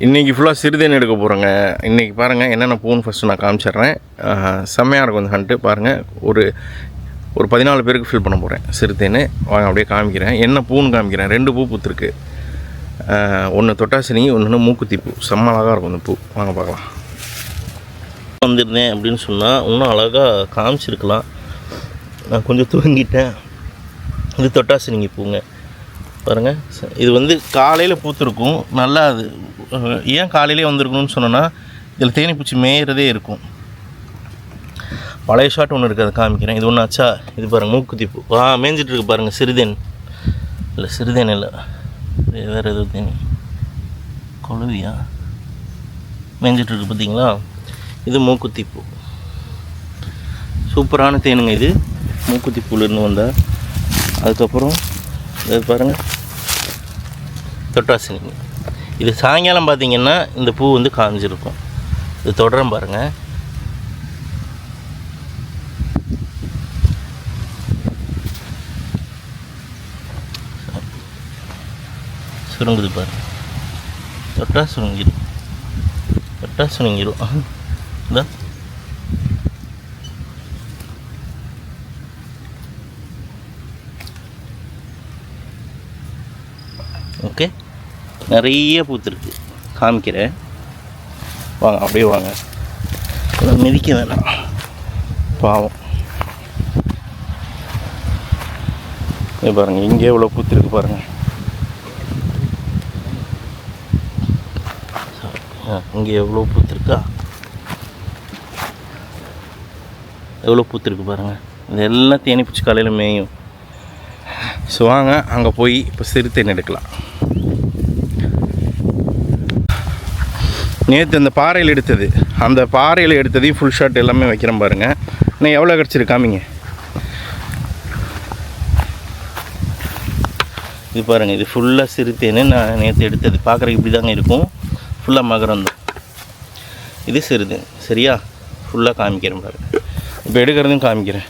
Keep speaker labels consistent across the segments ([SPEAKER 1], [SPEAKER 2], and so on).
[SPEAKER 1] இன்றைக்கி ஃபுல்லாக சிறுதேன் எடுக்க போகிறோங்க. இன்றைக்கி பாருங்கள் என்னென்ன பூன்னு ஃபஸ்ட்டு நான் காமிச்சிட்றேன். செம்மையாக இருக்கும் அந்த ஹண்ட்டு. பாருங்கள், ஒரு 14 பேருக்கு ஃபில் பண்ண போகிறேன் சிறுதேன். வாங்க அப்படியே காமிக்கிறேன். என்ன பூன்னு காமிக்கிறேன். 2 பூ பூத்துருக்கு. ஒன்று தொட்டாசினி, ஒன்று மூக்குத்தி பூ. செம்ம அழகாக இருக்கும் அந்த பூ. வாங்க பார்க்கலாம். வந்துருந்தேன் அப்படின்னு சொன்னால் இன்னும் அழகாக காமிச்சிருக்கலாம். நான் கொஞ்சம் தூங்கிட்டேன். இது தொட்டாசினிங்க பூங்க. பாருங்கள், இது காலையில் பூத்துருக்கும். நல்லா அது ஏன் காலையிலே வந்திருக்கணும்னு சொன்னோன்னா, இதில் தேனிப்பூச்சி மேயறதே இருக்கும். பழைய ஷாட் ஒன்று இருக்குது, அதை காமிக்கிறேன். இது ஒன்று ஆச்சா. இது பாருங்கள், மூக்குத்தி பூ. மேய்ஞ்சிட்ருக்கு பாருங்கள். சிறுதேன் இல்லை, சிறுதேன் இல்லை, வேறு எதுவும் தேனி கொழுவியா மேய்ஞ்சிட்ருக்கு பார்த்தீங்களா. இது மூக்குத்தி பூ. சூப்பரான தேனுங்க இது. மூக்குத்தி பூலேருந்து வந்தால். அதுக்கப்புறம் இது பாருங்கள், தொட்டாசினிங்க. இது சாயங்காலம் பார்த்திங்கன்னா இந்த பூ காஞ்சிருக்கும். இது தொடரம் பாருங்கள். சுருங்குது பாருங்கள். தொட்டா சுருங்கிடும், தொட்டா சுருங்கிடும். இந்த ஓகே, நிறைய பூத்துருக்கு. காமிக்கிறேன் வாங்க, அப்படியே வாங்க. மிதிக்க வேணாம், பாவம். இது பாருங்கள், இங்கே எவ்வளோ பூத்துருக்கு பாருங்கள். இங்கே எவ்வளோ பூத்துருக்கா, எவ்வளோ பூத்துருக்கு பாருங்கள். இதெல்லாம் தேனிப்பூச்சி காலையில் மேயும். ஸோ வாங்க அங்கே போய் இப்போ சிறுதேன் எடுக்கலாம். நேற்று அந்த பாறையில் எடுத்தது, அந்த பாறையில் எடுத்ததையும் ஃபுல் ஷாட் எல்லாமே வைக்கிறேன் பாருங்கள். இன்னும் எவ்வளோ கிடச்சிருக்காமிங்க. இது பாருங்கள், இது ஃபுல்லாக சிறுதேன். நான் நேற்று எடுத்தது பார்க்குறதுக்கு இப்படி தாங்க இருக்கும். ஃபுல்லாக மகரந்தம். இது சிறுதேன். சரியா, ஃபுல்லாக காமிக்கிறேன் பாருங்கள். இப்போ எடுக்கிறதையும் காமிக்கிறேன்.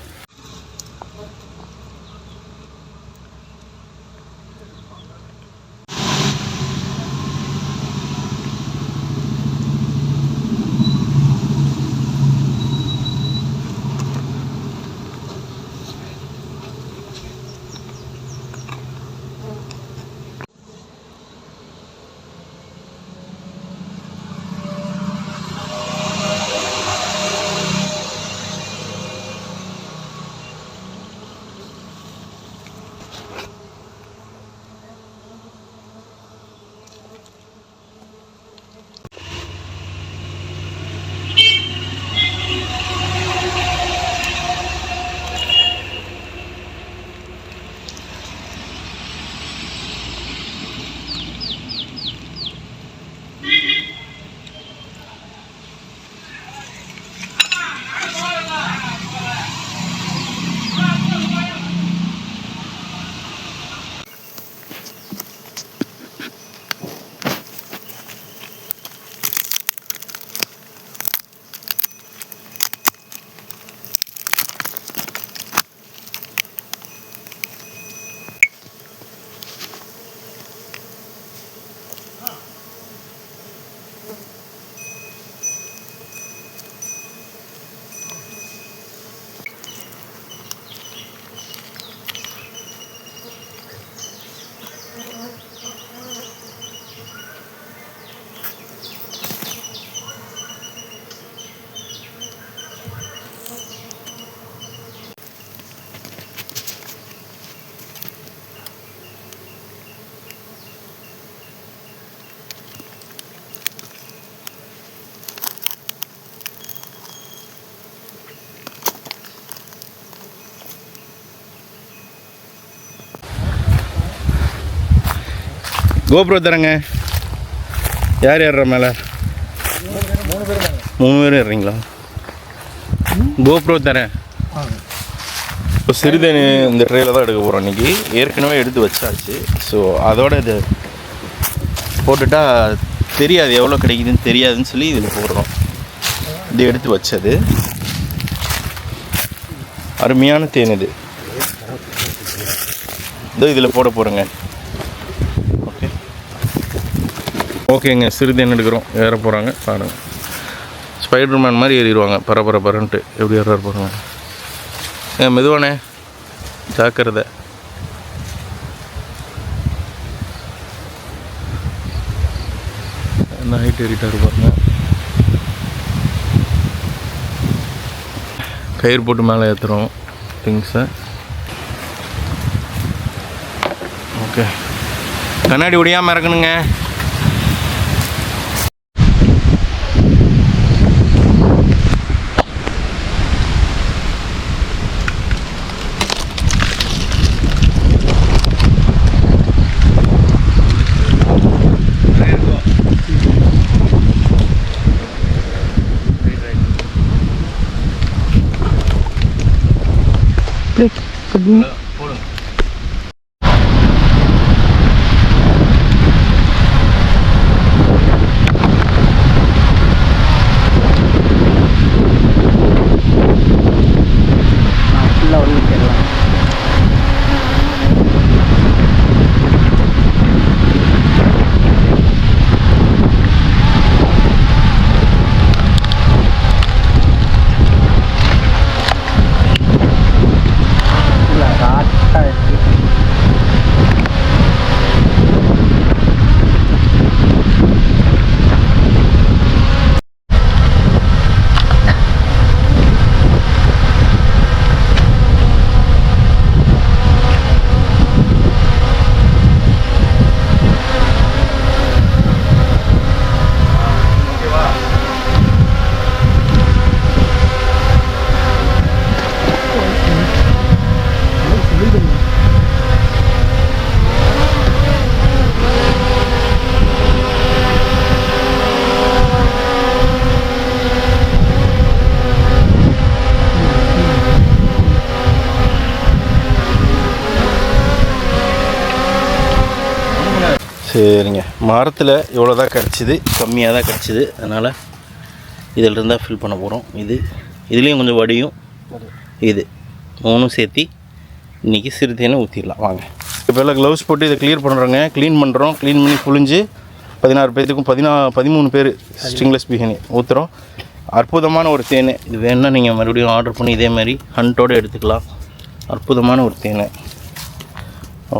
[SPEAKER 1] கோப்ரோ தரேங்க. யார் ஏறுற மேலே? 3 பேரும் ஏறுறீங்களா? கோப்ரோ தரேன். இப்போ சிறுதேன் இந்த ட்ரெயில தான் எடுக்க போகிறோம் இன்றைக்கி. ஏற்கனவே எடுத்து வச்சாச்சு. ஸோ அதோட இது போட்டுட்டா தெரியாது, எவ்வளோ கிடைக்குதுன்னு தெரியாதுன்னு சொல்லி இதில் போடுறோம். இது எடுத்து வச்சது. அருமையான தேன் இது. இதோ இதில் போட போகிறேங்க. ஓகே, ஓகேங்க, சிறுதேன் எடுக்கிறோம். ஏற போகிறாங்க பாருங்கள். ஸ்பைடர் மேன் மாதிரி ஏறிடுவாங்க பரபரன்ட்டு. எப்படி ஏற போகிறாங்க. மெதுவானே, ஜாக்கிரதை. என்ன ஹைட் ஏறிட்டாரு பாருங்க. கயிறு போட்டு மேலே ஏற்றுறோம் திங்ஸை. ஓகே, கண்ணாடி ஒடியாமல் இறக்கணுங்க. சரிங்க, மரத்தில் இவ்வளோ தான் கிடச்சிது, கம்மியாக தான் கிடச்சிது. அதனால் இதில் இருந்தால் ஃபில் பண்ண போகிறோம். இதுலேயும் கொஞ்சம் வடியும், இது மூணும் சேர்த்தி இன்றைக்கி சிறுதேனை ஊற்றிடலாம். வாங்க, இப்போ எல்லாம் க்ளவுஸ் போட்டு இதை க்ளியர் பண்ணுறோங்க. க்ளீன் பண்ணுறோம். க்ளீன் பண்ணி புழிஞ்சு 16 பேர்த்துக்கும் 13 பேர் ஸ்ட்ரிங்லெஸ் பிரியாணி ஊற்றுறோம். அற்புதமான ஒரு தேன். இது வேணுன்னா நீங்கள் மறுபடியும் ஆர்டர் பண்ணி இதே மாதிரி ஹண்ட்டோடு எடுத்துக்கலாம். அற்புதமான ஒரு தேன்.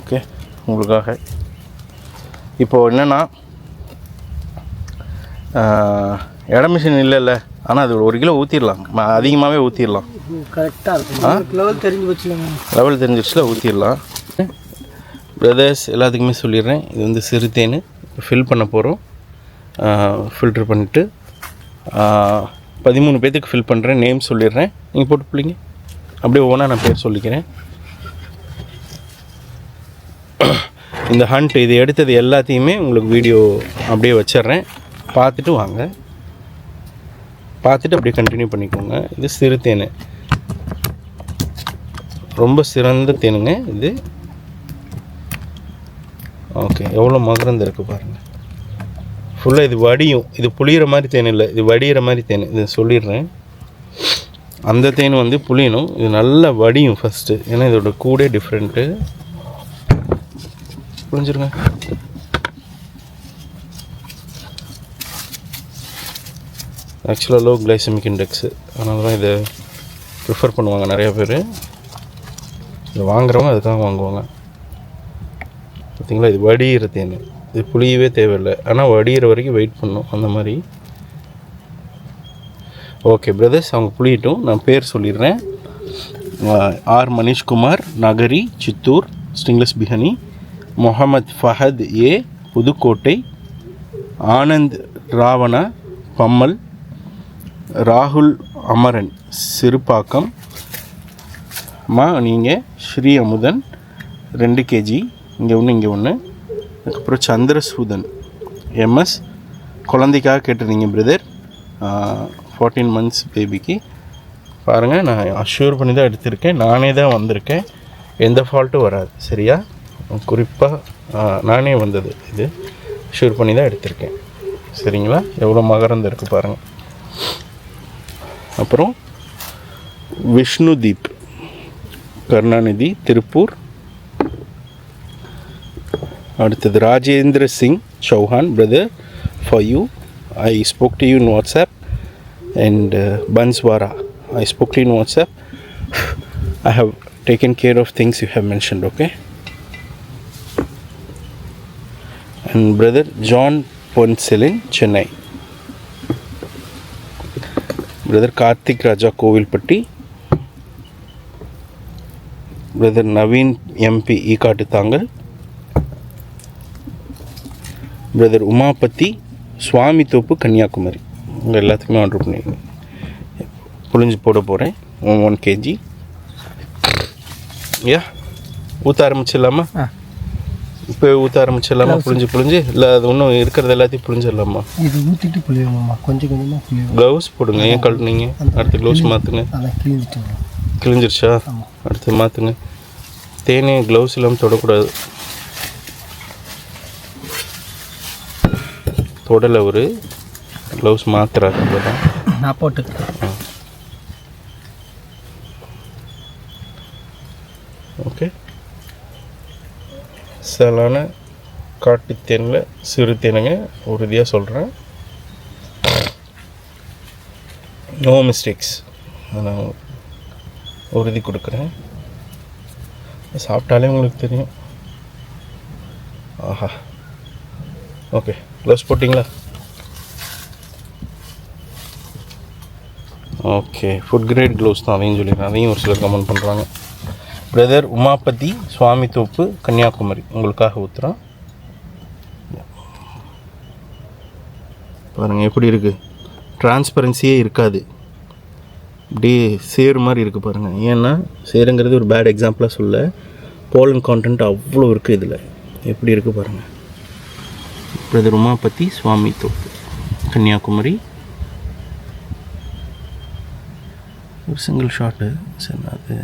[SPEAKER 1] ஓகே, உங்களுக்காக. இப்போது என்னென்னா, இட மிஷின் இல்லைல்ல, ஆனால் அது 1 கிலோ ஊற்றிடலாம். அதிகமாகவே ஊற்றிடலாம்.
[SPEAKER 2] கரெக்டாக இருக்கும். லெவல் தெரிஞ்சு வச்சுலங்க.
[SPEAKER 1] லெவல் தெரிஞ்சிடுச்சுல ஊற்றிடலாம். பிரதர்ஸ் எல்லாத்துக்குமே சொல்லிடுறேன், இது வந்து சிறுதேன் ஃபில் பண்ண போகிறோம். ஃபில்ட்ரு பண்ணிவிட்டு 13 பேர்த்துக்கு ஃபில் பண்ணுறேன். நேம் சொல்லிடுறேன், நீங்கள் போட்டு பிள்ளைங்க. அப்படியே ஒவ்வொன்றா நான் பேர் சொல்லிக்கிறேன். இந்த ஹண்ட் இது எடுத்தது எல்லாத்தையுமே உங்களுக்கு வீடியோ அப்படியே வச்சிட்றேன். பார்த்துட்டு வாங்க, பார்த்துட்டு அப்படியே கண்டினியூ பண்ணிக்கோங்க. இது சிறுதேன், ரொம்ப சிறந்த தேனுங்க இது. ஓகே, எவ்வளோ மகரந்து இருக்குது பாருங்கள். ஃபுல்லாக இது வடியும். இது புளிகிற மாதிரி தேன் இல்லை, இது வடிகிற மாதிரி தேன். இது சொல்லிடுறேன். அந்த தேன் வந்து புளியணும். இது நல்லா வடியும் ஃபஸ்ட்டு, ஏன்னா இதோட கூடே டிஃப்ரெண்ட்டு. புரிஞ்சுருங்க. ஆக்சுவலாக லோ கிளைசமிக் இண்டெக்ஸு, அதனால தான் இதை ப்ரிஃபர் பண்ணுவாங்க நிறையா பேர். இதை வாங்குறவங்க அதுக்காக வாங்குவாங்க. பார்த்திங்களா, இது வடிகிற தேன். இது புளியவே தேவையில்லை, ஆனால் வடிகிற வரைக்கும் வெயிட் பண்ணணும். அந்த மாதிரி. ஓகே பிரதர்ஸ், அவங்க புளியட்டும். நான் பேர் சொல்லிடுறேன். ஆர் மனிஷ்குமார், நகரி, சித்தூர், ஸ்ட்ரிங்லெஸ் பிஹனி. முகமது ஃபஹத் ஏ, புதுக்கோட்டை. ஆனந்த் ராவணா, பம்மல். ராகுல் அமரன், சிறுபாக்கம். நீங்கள் ஸ்ரீ அமுதன் 2 kg, இங்கே ஒன்று. அதுக்கப்புறம் சந்திரசூதன் எம்எஸ், குழந்தைக்காக கேட்டிருந்தீங்க பிரதர். 14 months பேபிக்கு. பாருங்கள், நான் அஷ்யூர் பண்ணி தான் எடுத்திருக்கேன். நானே தான் வந்திருக்கேன், எந்த ஃபால்ட்டும் வராது. சரியா? குறிப்பாக நானே வந்தது. இது ஷூர் பண்ணி தான் எடுத்திருக்கேன். சரிங்களா? எவ்வளோ மகரந்து இருக்குது பாருங்கள். அப்புறம் விஷ்ணுதீப், கருணாநிதி, திருப்பூர். அடுத்தது Rajendra Singh Chauhan brother,
[SPEAKER 3] for you. I spoke to you in WhatsApp. And Banswara, I spoke to you in WhatsApp. I have taken care of things you have mentioned, okay? And brother John Ponselin, Chennai. Brother Karthik Raja, Kovilpatti. Brother Naveen MP, Ikattangal. Brother Umapati, Swami Thopu, Kanyakumari. உங்கள் எல்லாத்துக்குமே order பண்ணி புளிஞ்சு போட போகிறேன் 1 kg. யா ஊற்ற ஆரம்பிச்சிடலாமா? இப்போ ஊற்ற ஆரம்பிச்சிடலாமா? புளிஞ்சு இல்லை அது ஒன்றும் இருக்கிறது எல்லாத்தையும் புளிஞ்சிடலாமா?
[SPEAKER 2] இது ஊற்றிட்டு புளியுமாம்மா, கொஞ்சம் கொஞ்சமாக புளியும்.
[SPEAKER 3] க்ளவுஸ் போடுங்க. ஏன் கழட்டுனீங்க? அடுத்த க்ளவுஸ் மாற்றுங்க. கிழிஞ்சிருச்சா? அடுத்து மாற்றுங்க. தேனே க்ளவுஸ் இல்லாமல் தொடக்கூடாது. தொடலை ஒரு க்ளவுஸ் மாற்றுறாரு தான்
[SPEAKER 2] நான் போட்டு.
[SPEAKER 3] ஓகே. சிலான காட்டுத்தேனில் சிறு தேனுங்க, உறுதியாக சொல்கிறேன். No mistakes. நான் உறுதி கொடுக்குறேன். சாப்பிட்டாலே உங்களுக்கு தெரியும். ஆஹா. ஓகே, க்ளவுஸ் போட்டிங்களா? ஓகே, ஃபுட் கிரேட் க்ளவுஸ் தான், அதையும் சொல்லிடுறேன். அதையும் ஒரு சிலர் கமெண்ட் பண்ணுறாங்க. பிரதர் உமாபதி, சுவாமி தோப்பு, கன்னியாகுமரி, உங்களுக்காக ஊற்றுறோம். பாருங்கள் எப்படி இருக்குது. டிரான்ஸ்பரன்சியே இருக்காது, அப்படியே சேரு மாதிரி இருக்குது பாருங்கள். ஏன்னா சேருங்கிறது ஒரு பேட் எக்ஸாம்பிளாக சொல்ல, போலன் கான்டென்ட் அவ்வளோ இருக்குது இதில். எப்படி இருக்குது பாருங்கள். பிரதர் உமாபதி, சுவாமி தோப்பு, கன்னியாகுமரி. ஒரு சிங்கிள் ஷாட்டு. சரி, அது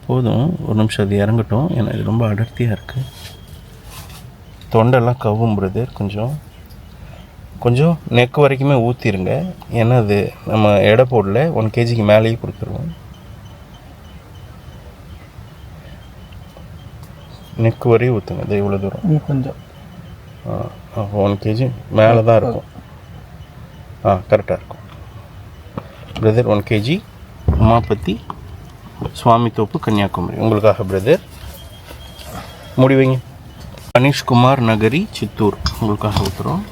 [SPEAKER 3] போதும். ஒரு நிமிஷம் அது இறங்கட்டும். ஏன்னா இது ரொம்ப அடர்த்தியாக இருக்குது. தொண்டெல்லாம் கவ்வும் பிரதர். கொஞ்சம் நெக் வரைக்குமே ஊற்றிருங்க. ஏன்னா அது நம்ம எடை போடல, 1 kgக்கு மேலேயே கொடுத்துருவோம். நெக் வரையும் ஊற்றுங்க. அது இவ்வளோ தூரம்
[SPEAKER 2] கொஞ்சம்
[SPEAKER 3] 1 kg மேலே தான் இருக்கும். கரெக்டாக இருக்கும் பிரதர். 1 kg உமாபதி, சுவாமி தோப்பு, கன்னியாகுமரி, உங்களுக்காக பிரதர். முடிவைங்க. அனிஷ்குமார் நகரி, சித்தூர், உங்களுக்காக ஊற்றுறோம்.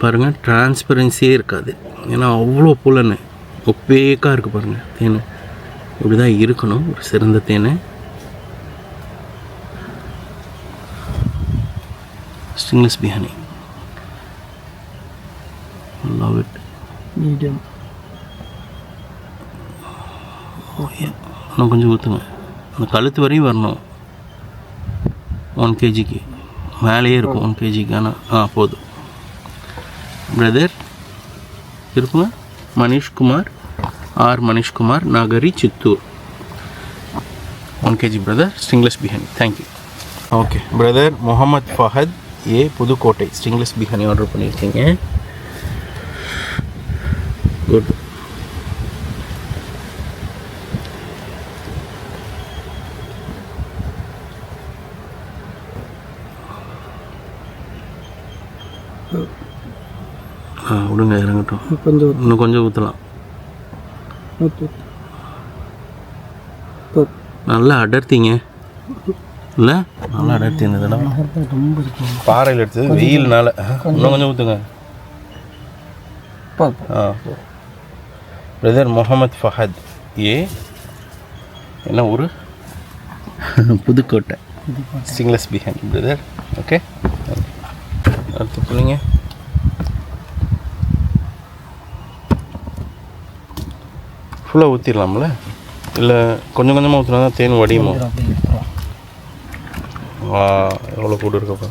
[SPEAKER 3] பாருங்கள், டிரான்ஸ்பரன்சியே இருக்காது. ஏன்னா அவ்வளோ புலன்னு ஒப்பேக்காக இருக்குது பாருங்கள். தேன் இப்படி தான் இருக்கணும், ஒரு சிறந்த தேன். ஸ்ட்ரிங்லெஸ் பிஹானி, லவ் இட்.
[SPEAKER 2] மீடியம்.
[SPEAKER 3] இன்னும் கொஞ்சம் ஊற்றுங்க. அந்த கழுத்து வரையும் வரணும். 1 kgக்கு மேலேயே இருக்கும். 1 kgக்கு. ஆனால் போதும் பிரதர். இருக்குங்க. Manishkumar, Manishkumar, Nagari, Chittoor, 1 kg brother. Stringless பிஹானி. Thank you. Okay brother Mohammed Fahad A, Pudukkottai, stringless பிஹானி ஆர்டர் பண்ணியிருக்கீங்க. குட். விடுங்க, இறங்கட்டும். இன்னும் கொஞ்சம் ஊற்றலாம். நல்லா அடர்த்திங்க இல்லை? நல்லா அடர்த்தி இருந்ததுன்னா பாறையில் எடுத்தது, வெயில்னால. இன்னும் கொஞ்சம் ஊற்றுங்க. பிரதர் முகமது ஃபஹத் ஏ, என்ன ஊர்? Pudukkottai, stringless Bihani brother. Okay, அடுத்து பிள்ளைங்க. ஃபுல்லாக ஊற்றிடலாம்ல, இல்லை கொஞ்சம் கொஞ்சமாக ஊற்றினா தான் தேன் வடியுமோ? எவ்வளோ கூடு இருக்கப்பா.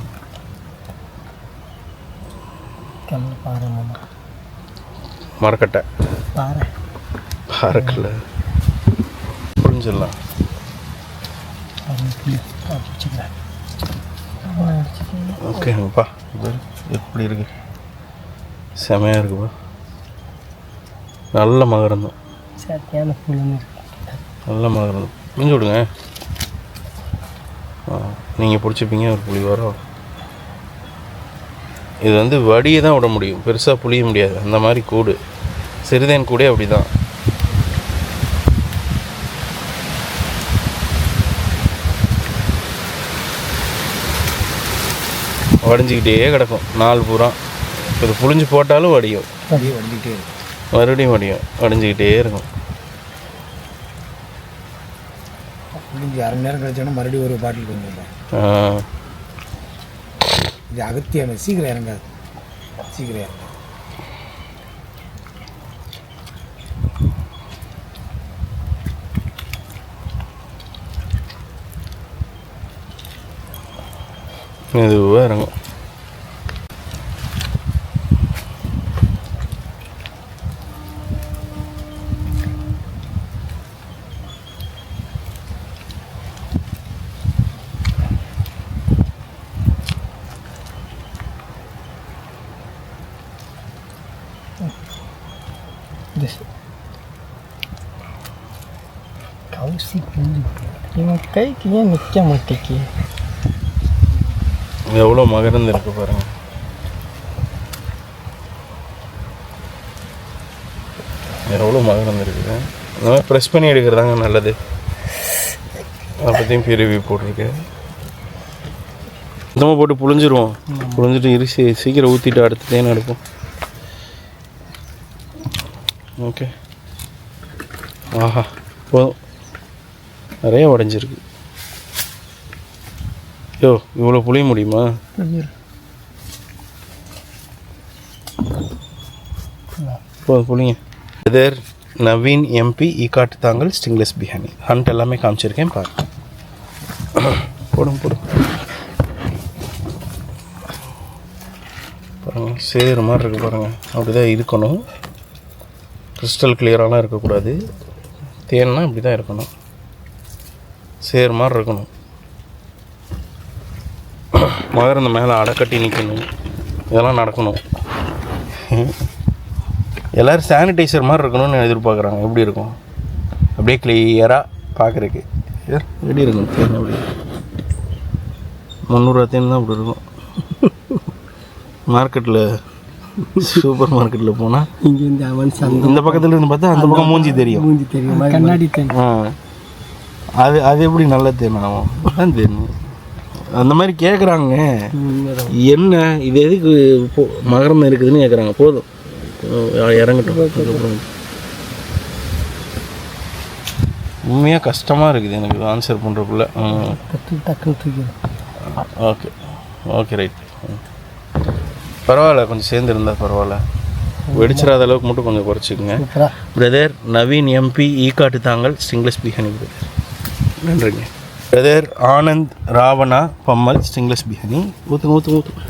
[SPEAKER 3] மரக்கட்டை, பாறைக்கல்ல புரிஞ்சிடலாம். ஓகேங்கப்பா, எப்படி இருக்கு? செமையாக இருக்குப்பா, நல்ல மகரந்தம்,
[SPEAKER 2] சரியான புழுன்னு இருக்கு.
[SPEAKER 3] நல்ல மகரந்தம். மிஞ்சி விடுங்க. நீங்கள் பிடிச்சிப்பீங்க, ஒரு புளி வரும். இது வந்து வடியை தான் விட முடியும், பெருசாக புளிய முடியாது. அந்த மாதிரி கூடு, சிறுதேன் கூடே அப்படி தான். வடிஞ்சிக்கிட்டே கிடக்கும் நாலு பூரா. இது புளிஞ்சு போட்டாலும் வடியும்,
[SPEAKER 2] வடிஞ்சிக்கிட்டே இருக்கும்.
[SPEAKER 3] மறுபடியும் வடியும், வடிஞ்சிக்கிட்டே இருக்கும்.
[SPEAKER 2] புளிஞ்சு அரை நேரம் கழிச்சோன்னா மறுபடியும் ஒரு பாட்டில் கொஞ்சம். இது அகத்தியான சீக்கிரம் இறங்காது, சீக்கிரம் இறங்காது.
[SPEAKER 3] மெதுவாக இறங்கும்.
[SPEAKER 2] கவுசி புள்ளி இவன் கைக்கு ஏன் நிற்க மாட்டேக்கு?
[SPEAKER 3] எவ்வளோ மகரந்து இருக்குது பாருங்கள். எவ்வளோ மகரந்து இருக்குது. இந்த மாதிரி ப்ரெஸ் பண்ணி எடுக்கிறதாங்க நல்லது. அதை பற்றியும் ரிவ்யூ போட்டிருக்கேன். சுத்தமாக போட்டு புழிஞ்சிருவோம். புழிஞ்சிட்டு இருசி சீக்கிரம் ஊற்றிட்டு அடுத்து தேன் எடுப்போம். ஓகே. ஆஹா, போதும், நிறைய உடஞ்சிருக்கு. யோ, இவ்வளோ புளிய முடியுமா? போதும், புளிங்க. இதர் Naveen MP Ekkattuthangal stingless Bihani hunt எல்லாமே காமிச்சிருக்கேன் பாரு. போடும் போடும். பாருங்கள், சேரு மாதிரி இருக்குது பாருங்கள். அப்படி தான் இருக்கணும். கிறிஸ்டல் கிளியராலாம் இருக்கக்கூடாது. தேன்னா இப்படி தான் இருக்கணும், சேர் மாதிரி இருக்கணும். மகரந்த மேலே அடைக்கட்டி நிற்கணும். இதெல்லாம் நடக்கணும். எல்லோரும் சானிடைசர் மாதிரி இருக்கணும்னு எதிர்பார்க்குறாங்க. எப்படி இருக்கும்? அப்படியே கிளியராக பார்க்குறக்கு எப்படி இருக்கும் தேன்? அப்படி 300 தேன் தான் அப்படி இருக்கும். மார்க்கெட்டில், சூப்பர் மார்க்கெட்டில் போனால்
[SPEAKER 2] இங்கேருந்து அவன்
[SPEAKER 3] இந்த பக்கத்தில் இருந்து பார்த்தா அந்த பக்கம் மூஞ்சி தெரியும்.
[SPEAKER 2] மூஞ்சி தெரியும், கண்ணாடி தேன்.
[SPEAKER 3] அது எப்படி நல்ல தேன் ஆகும்? அதான் தேன் அந்த மாதிரி கேட்குறாங்க. என்ன இது எதுக்கு மகரம் இருக்குதுன்னு கேட்குறாங்க. போதும், இறங்கட்டும். அதுக்கப்புறம் உண்மையாக கஷ்டமாக இருக்குது எனக்கு ஆன்சர் பண்ணுறக்குள்ள. Okay okay, right. பரவாயில்ல, கொஞ்சம் சேர்ந்துருந்தா பரவாயில்ல. வெடிச்சிடாத அளவுக்கு மட்டும் கொஞ்சம் குறைச்சிக்கோங்க. Brother Naveen MP Ekkattuthangal stingless பிஹானி பிரதர். நன்றிங்க. பிரதர் ஆனந்த் ராவணா பம்மல் ஸ்டிங்லெஸ் பிஹானி. ஊற்றுங்க ஊற்றுங்க ஊற்றுங்க.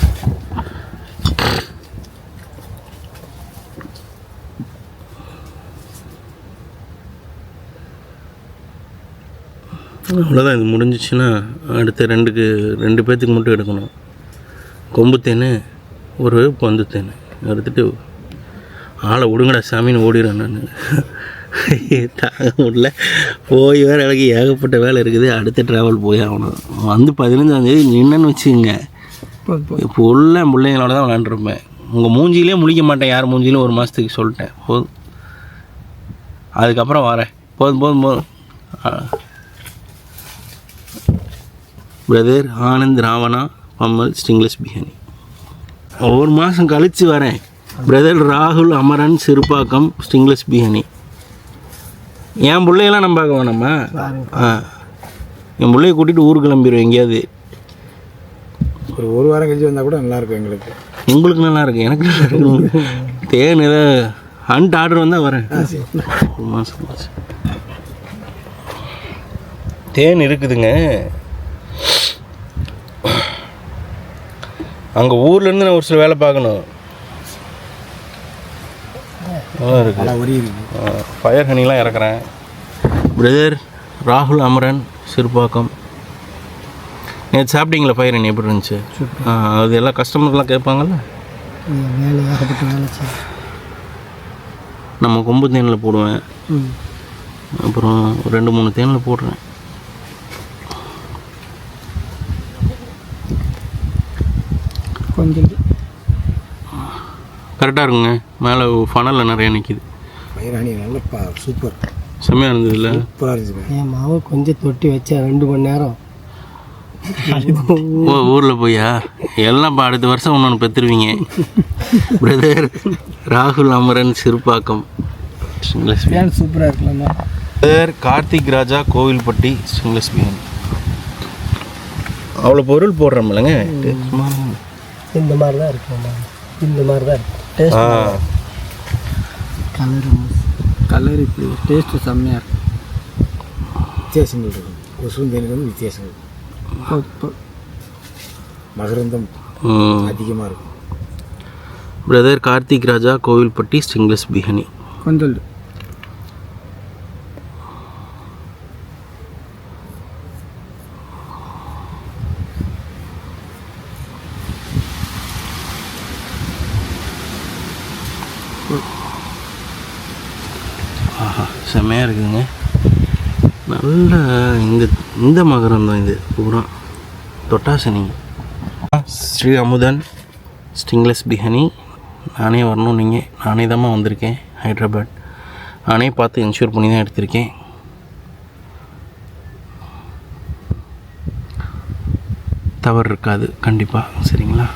[SPEAKER 3] அவ்வளோதான், இது முடிஞ்சிச்சுன்னா அடுத்த ரெண்டு பேர்த்துக்கு மட்டும் எடுக்கணும். கொம்பு தேன், ஒரு பந்து தேன் எடுத்துகிட்டு ஆளை விடுங்கடா சாமின்னு ஓடிடுறேன் நான். தாங்க முடியல. போய் வேறு எனக்கு ஏகப்பட்ட வேலை இருக்குது. அடுத்த ட்ராவல் போய் ஆகணும். வந்து 15ஆந்தேதி நின்னுன்னு வச்சுக்கோங்க, ஃபுல்லாக பிள்ளைங்களோட தான் விளாண்டுருப்பேன். உங்கள் மூஞ்சியிலே முழிக்க மாட்டேன், யார் மூஞ்சியிலும் ஒரு மாதத்துக்கு சொல்லிட்டேன். போதும், அதுக்கப்புறம் வரேன். போதும் போதும் போதும். Brother Anand Ravana Pammal stingless Bihani. ஒரு மாதம் கழித்து வரேன். பிரதர் ராகுல் அமரன் சிறுபாக்கம் ஸ்டிங்லெஸ் பிஹானி. என் பிள்ளையெல்லாம் நம்ம பார்க்க வேணாமா? என் பிள்ளைய கூட்டிகிட்டு ஊருக்கு கிளம்பிடுவேன் எங்கேயாவது.
[SPEAKER 2] ஒரு வாரம் கழிச்சு வந்தால் கூட நல்லாயிருக்கும் எங்களுக்கு.
[SPEAKER 3] உங்களுக்கு நல்லா இருக்கு, எனக்கு நல்லா இருக்கு. தேன் ஏதாவது ஹண்ட் ஆர்டர் வந்தால் வரேன். ஒரு மாதம் தேன் இருக்குதுங்க. அங்கே ஊர்லேருந்து நான் ஒரு சில வேலை பார்க்கணும். நல்லா இருக்குது. ஃபயர் ஹனிலாம் இறக்குறேன். பிரதர் ராகுல் அமரன் சிறுபாக்கம். நேற்று சாப்பிட்டீங்களா ஃபயர் ஹனி? எப்படி இருந்துச்சு? அது எல்லாம் கஸ்டமர்லாம் கேட்பாங்கல்ல.
[SPEAKER 2] வேலை ஏகப்பட்ட வேலை செய்யும்.
[SPEAKER 3] நம்ம கொம்பு தேனில் போடுவேன், அப்புறம் 2-3 தேனில் போடுறேன்.
[SPEAKER 2] கொஞ்சம்
[SPEAKER 3] கரெக்டாக இருக்குங்க. மேலே ஃபனலில் நிறைய நிற்கிது.
[SPEAKER 2] பயிராணி நல்லப்பா, சூப்பர்,
[SPEAKER 3] செம்மையாக இருந்ததுல்ல?
[SPEAKER 2] சூப்பராக இருந்துச்சு. என் மாவை கொஞ்சம் தொட்டி வச்சேன் 2 மணி நேரம்.
[SPEAKER 3] ஓ, ஊரில் போயா? எல்லாம் இப்போ அடுத்த வருஷம் ஒன்று பெற்றுருவீங்க. பிரதர் ராகுல் அமரன் சிறுபாக்கம்
[SPEAKER 2] சூப்பராக இருக்கலாமா?
[SPEAKER 3] பிரதர் கார்த்திக் ராஜா கோவில்பட்டி ஸ்டிங்லெஸ் பிரியாணி. அவ்வளோ பொருள் போடுறோம்லங்க.
[SPEAKER 2] இந்த மாதிரி தான் இருக்குமா? இந்த மாதிரி தான் இருக்கும். கலர் இப்படி டேஸ்ட்டு செம்மையாக இருக்கும். வித்தியாசங்கள் இருக்கும். கொசுந்தேனுக்கு வந்து வித்தியாசங்கள். மகரந்தம் அதிகமாக இருக்கும்.
[SPEAKER 3] பிரதர் கார்த்திக் ராஜா கோவில்பட்டி ஸ்டிங்லெஸ் பிரியாணி.
[SPEAKER 2] கொஞ்சம்
[SPEAKER 3] ஆஹா, செம்மையாக இருக்குதுங்க. நல்ல இந்த மகரந்தம் இது பூரா தொட்டாசனி. ஸ்ரீ அமுதன் ஸ்டிங்லெஸ் பிரியாணி. நானே வரணும், நீங்கள் நானே தாம்மா வந்திருக்கேன் ஹைதராபாத். நானே பார்த்து இன்ஷூர் பண்ணி தான் எடுத்திருக்கேன். தவறு இருக்காது கண்டிப்பாக, சரிங்களா?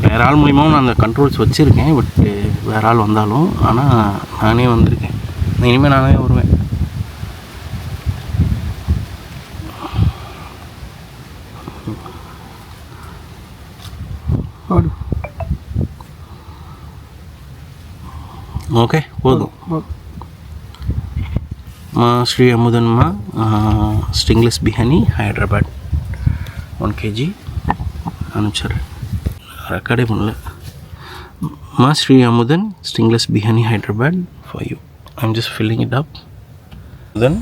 [SPEAKER 3] வேறு ஆள் மூலியமாகவும் நான் அந்த கண்ட்ரோல்ஸ் வச்சுருக்கேன், பட்டு வேறு ஆள் வந்தாலும். ஆனால் நானே வந்திருக்கேன். இனிமேல் நானே வருவேன். ஓகே, போதும். ஸ்ரீ அமுதன்மா ஸ்டிங்லெஸ் பிரியாணி ஹைதராபாத் 1 kg அனுப்பிச்சிட்றேன். ரெக்கார்டே பண்ணல. Sri Amudhan stingless biryani Hyderabad for you. I'm just filling it up. Then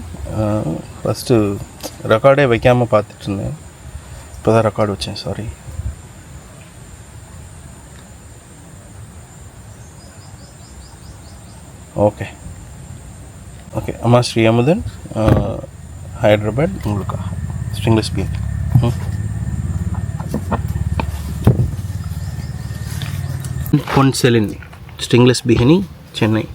[SPEAKER 3] first ரெக்கார்டே வைக்காமல் பார்த்துட்டு இருந்தேன். இப்போ தான் ரெக்கார்டு வச்சேன், சாரி. Okay okay. அம்மா ஸ்ரீ அமுதன் ஹைதராபாத் உங்களுக்கு ஸ்டிங்லெஸ் பிரியாணி. பொன்செலின் ஸ்டிங்லெஸ் பிரியாணி சென்னை.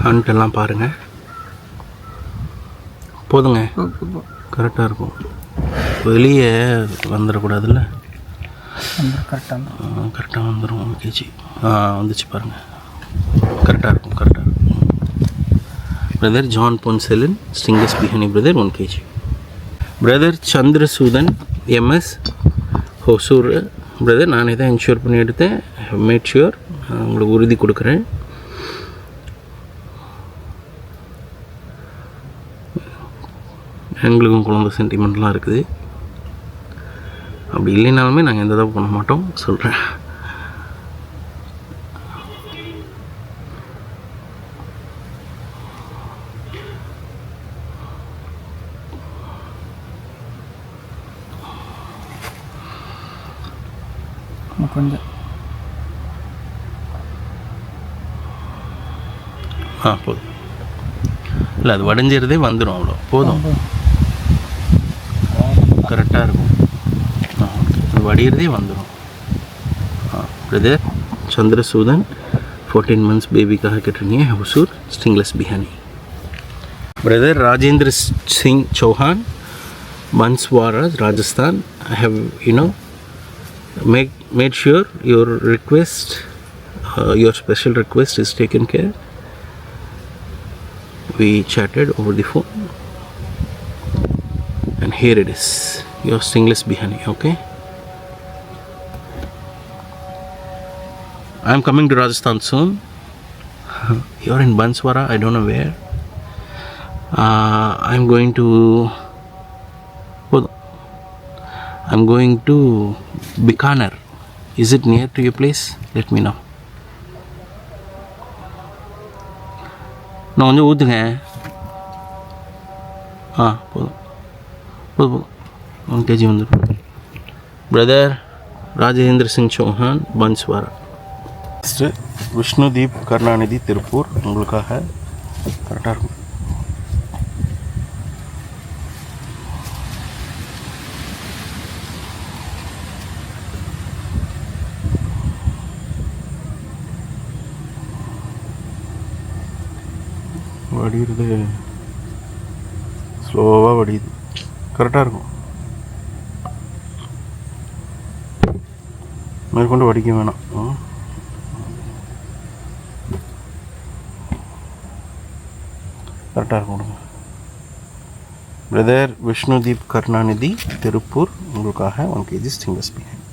[SPEAKER 3] ஹண்ட்டெல்லாம் பாருங்கள். போதுங்க, கரெக்டாக இருக்கும். வெளியே வந்துடக்கூடாதுல்ல. கரெக்டாக வந்துடும். 1 kg வந்துச்சு பாருங்கள். கரெக்டாக இருக்கும், கரெக்டாக இருக்கும். Brother John Ponselin stingless biryani brother 1 kg. Brother Chandrasudhan MS Hosur brother. நானே தான் இன்ஷூர் பண்ணி எடுத்தேன். மேட் ஷுர், உங்களுக்கு உறுதி கொடுக்குறேன். எங்களுக்கும் குழந்தை சென்டிமெண்ட்லாம் இருக்குது. அப்படி இல்லைனாலுமே நாங்கள் எந்த தப்பு பண்ண மாட்டோம், சொல்கிறேன்.
[SPEAKER 2] கொஞ்சம்
[SPEAKER 3] போதும். இல்லை, அது வடைஞ்சிறதே வந்துடும். அவ்வளோ போதும், கரெக்டாக இருக்கும். அது வடிகிறதே வந்துடும். பிரதர் சந்திரசூதன் 14 months பேபிக்காக கேட்டிருக்கீங்க. Hosur stingless biryani. Brother Rajendra Singh Chauhan Banswara Rajasthan. I have made sure your request, your special request is taken care. We chatted over the phone and here it is, your stingless biryani. Okay, I am coming to Rajasthan soon. You're in Banswara, I don't know where. I'm going to I'm going to Bikaner. Is it near to your place? Let me know. நான் கொஞ்சம் ஊற்றுங்க. போதும் போதும் போதும் 1 kg வந்துடும். Brother Rajendra Singh Chauhan Banswara. Next விஷ்ணுதீப் Karunanidhi Tiruppur உங்களுக்காக கரெக்டாக இருக்கும். வடிகிறது ஸ்லோவாக வடியுது. கரெக்டாக இருக்கும். மேற்கொண்டு வடிக்க வேணாம். கரெக்டாக இருக்கும். கொடுங்க. பிரதர் விஷ்ணுதீப் கருணாநிதி திருப்பூர் உங்களுக்காக 1 kg ஸ்டிங்லெஸ் பிரியாணி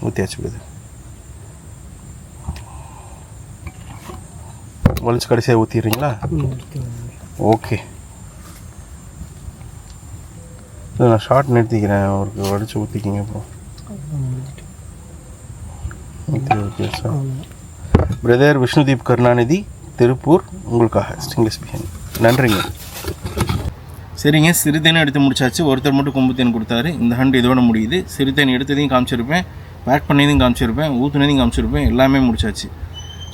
[SPEAKER 3] ஊற்றியாச்சு. பிரதர் வலிச்சு கடைசியாக ஊற்றிடுறீங்களா? ஓகே. நான் ஷார்ட் நிறுத்திக்கிறேன். அவருக்கு வடித்து ஊற்றிக்கிங்க. அப்புறம் okay sir. Brother Vishnudeep Karunanidhi Tiruppur உங்களுக்காக ஸ்டிங்லெஸ் பிரியாணி. நன்றிங்க. சரிங்க, சிறுதேனும் எடுத்து முடிச்சாச்சு. ஒருத்தர் மட்டும் கொம்பு தேன் கொடுத்தாரு. இந்த ஹண்ட் இதோட முடியுது. சிறுதேன் எடுத்ததையும் காமிச்சிருப்பேன், பேக் பண்ணதையும் காமிச்சிருப்பேன், ஊற்றுனதையும் காமிச்சிருப்பேன். எல்லாமே முடிச்சாச்சு.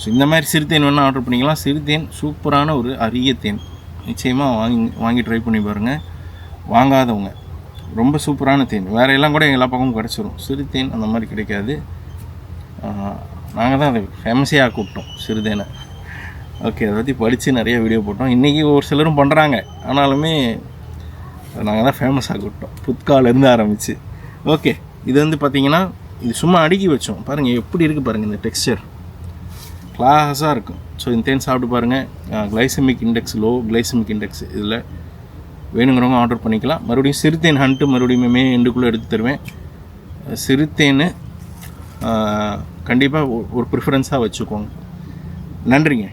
[SPEAKER 3] ஸோ இந்த மாதிரி சிறுதேன் வேணால் ஆர்டர் பண்ணிக்கலாம். சிறுதேன் சூப்பரான ஒரு அரிய தேன். நிச்சயமாக வாங்கி ட்ரை பண்ணி பாருங்கள். வாங்காதவங்க ரொம்ப சூப்பரான தேன். வேறு எல்லாம் கூட எல்லா பக்கமும் கிடச்சிரும். சிறுதேன் அந்த மாதிரி கிடைக்காது. நாங்கள் தான் அதை ஃபேமஸே ஆக்கி விட்டோம் சிறுதேனை. ஓகே, அதை பற்றி படித்து நிறைய வீடியோ போட்டோம். இன்றைக்கி ஒரு சிலரும் பண்ணுறாங்க, ஆனாலுமே நாங்கள் தான் ஃபேமஸ் ஆக்கி விட்டோம் புத்காலேருந்து ஆரம்பித்து. ஓகே, இது வந்து பார்த்திங்கன்னா இது சும்மா அடுக்கி வச்சோம். பாருங்கள் எப்படி இருக்குது பாருங்கள். இந்த டெக்ஸ்சர் கிளாஸாக இருக்கும். ஸோ இந்த தேன் சாப்பிட்டு பாருங்கள். Glycemic index low, glycemic index இதில் வேணுங்கிறவங்க ஆர்டர் பண்ணிக்கலாம். மறுபடியும் சிறுதேன் ஹண்ட்டு மறுபடியும் எண்டுக்குள்ளே எடுத்து தருவேன். சிறுதேன் கண்டிப்பாக ஒரு ப்ரிஃபரன்ஸாக வச்சுக்கோங்க. நன்றிங்க.